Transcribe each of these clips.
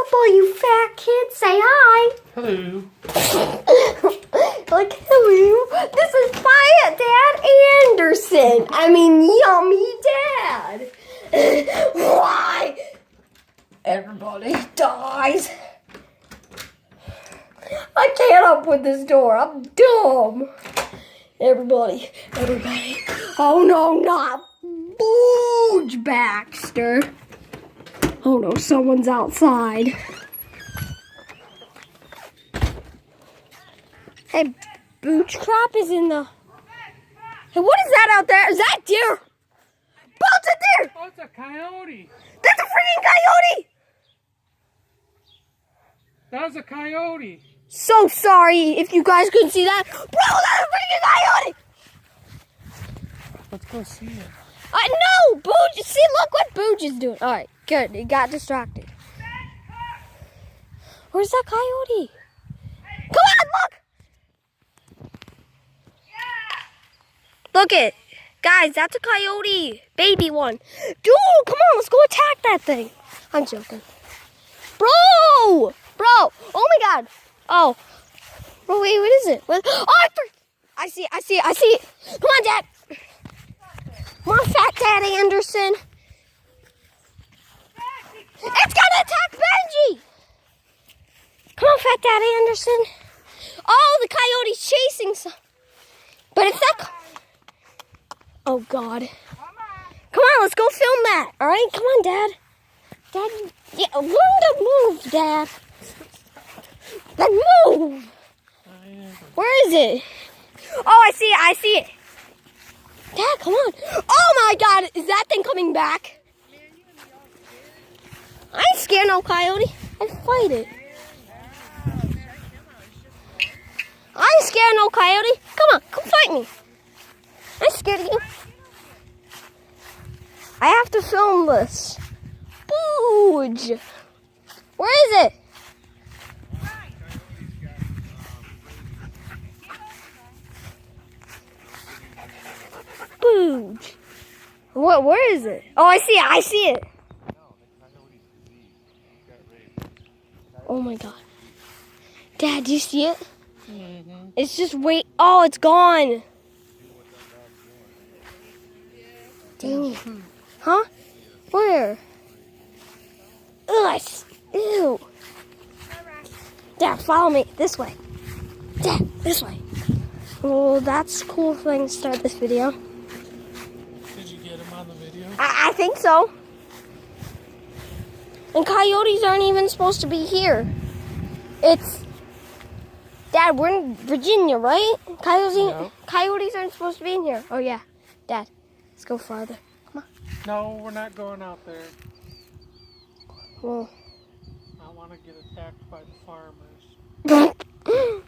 up, all you fat kids. Say hi. Hello. Like, hello. This is Fat Dad Anderson. I mean, Yummy Dad. Why? Everybody dies. I can't open this door. I'm dumb. Everybody. Oh no, not Booge Baxter. Oh no, someone's outside. Hey, Booch Crop is in the... Hey, what is that out there? Is that deer? Boat's a deer! Oh, it's a coyote. That's a freaking coyote! That was a coyote. So sorry if you guys couldn't see that. Bro, that's a freaking coyote! Let's go see it. No, Booge. See, look what Booge is doing. All right, good. He got distracted. Where's that coyote? Come on, look. Look it. Guys, that's a coyote. Baby one. Dude, come on. Let's go attack that thing. I'm joking. Bro. Oh, my God. Oh. Oh, wait, what is it? I see it. Come on, Dad. Come on, Fat Dad Anderson. It's gonna attack Benji. Come on, Fat Dad Anderson. Oh, the coyote's chasing some. But it's that. Oh, God. Come on, let's go film that. All right, come on, Dad. Dad, yeah, learn to move, Dad. Dad, move. Where is it? Oh, I see it. Dad, come on. Oh my God, is that thing coming back? I ain't scared no coyote. I fight it. I ain't scared no coyote. Come on, come fight me. I ain't scared of you. I have to film this. Booge. Where is it? Booge. What? Where is it? Oh, I see it. Oh my God. Dad, do you see it? Mm-hmm. It's just oh, it's gone. Dang it. Huh? Where? Ugh, ew. Dad, follow me. This way. Dad, this way. Well, that's a cool thing to start this video. Did you get him on the video? I think so. And coyotes aren't even supposed to be here. Dad, we're in Virginia, right? Coyotes aren't supposed to be in here. Oh, yeah. Dad, let's go farther. Come on. No, we're not going out there. Well, I want to get attacked by the farmers.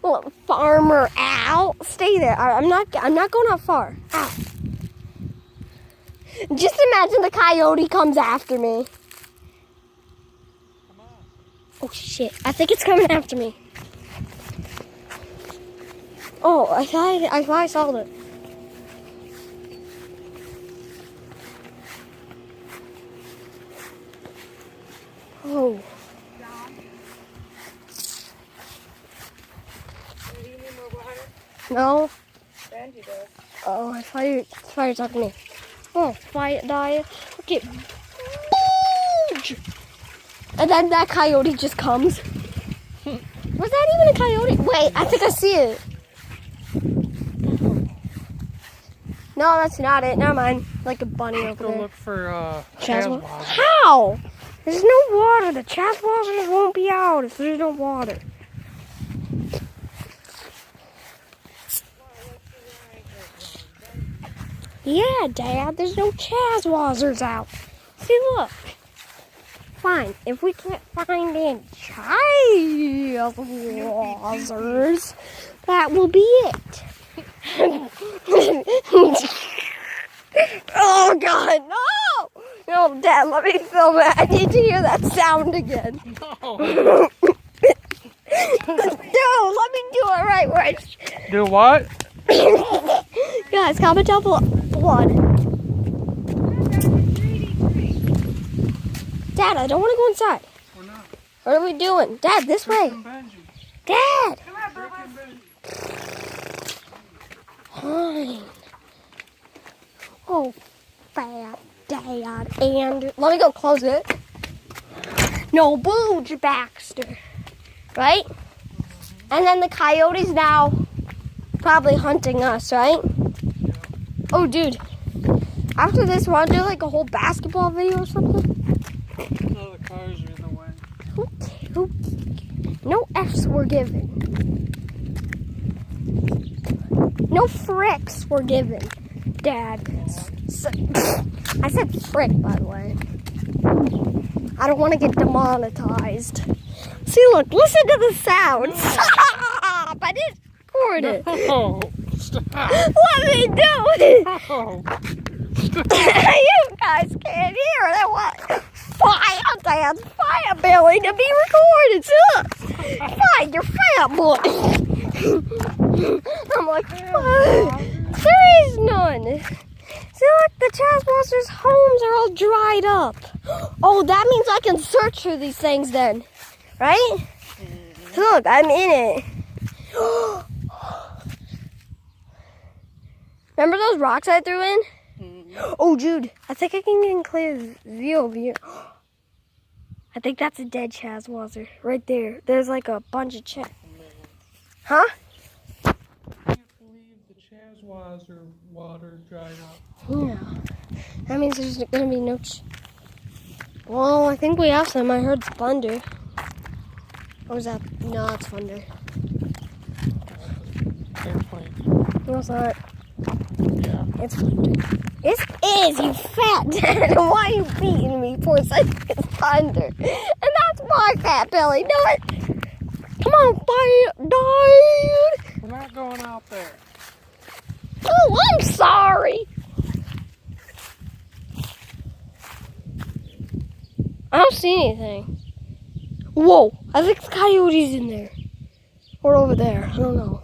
well, farmer, ow. Stay there. I'm not going out far. Ow. Just imagine the coyote comes after me. Come on. Oh, shit. I think it's coming after me. Oh, I thought I saw it. Oh. No. Benji does. Oh, I thought you were talking to me. Oh, quiet diet. Okay. Booge! And then that coyote just comes. Was that even a coyote? Wait, I think I see it. No, that's not it. Never mind. Like a bunny over Go there. look for Chaswell. Chaswell. How? There's no water. The Chaswellers won't be out if there's no water. Yeah, Dad, there's no Chaswellers out. See, look. Fine, if we can't find any Chaswellers, that will be it. Oh, God, no! No, Dad, let me film it. I need to hear that sound again. No. No, let me do it right. Do what? Guys, comment down below. Dad, I don't want to go inside. We're not. What are we doing? Dad, this way. Benji. Dad. Come on, Bubba. Fine. Oh, fat Dad. And let me go close it. No, Booge Baxter. Right? And then the coyotes now probably hunting us, right? Yeah. Oh, dude. After this, want to do like a whole basketball video or something? No, the cars are in the way. No F's were given. No fricks were given, Dad. I said frick, by the way. I don't want to get demonetized. See, look, listen to the sounds. I didn't record it. Oh, stop. Let me do it. Oh. You guys can't hear it. I want fire, Dad's fire belly to be recorded. So, fine, you're fat boy. I'm like, there is none. See, look, the Chaz Monster's homes are all dried up. Oh, that means I can search for these things then, right? So look, I'm in it. Remember those rocks I threw in? Oh, Jude, I think I can get a clear view over here. I think that's a dead Chaz Monster right there. There's like a bunch of Huh? I can't believe the Chazwazer water dried up. Yeah. That means there's going to be no... Well, I think we have some. I heard thunder. Or was that... No, it's thunder. Airplane. No, it's not. Yeah. It's thunder. It is, you fat Dad. Why are you beating me for saying it's thunder? And that's my fat belly. Do it. Come on, Dad. We're not going out there. Oh, I'm sorry. I don't see anything. Whoa, I think the coyote's in there. Or over there, I don't know.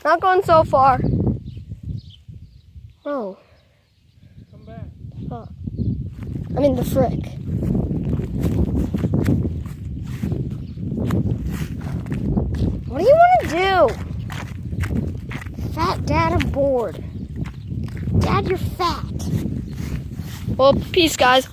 Not going so far. Oh. Come back. Oh. I mean the frick. What do you want to do? Fat Dad, I'm bored. Dad, you're fat. Well, peace, guys.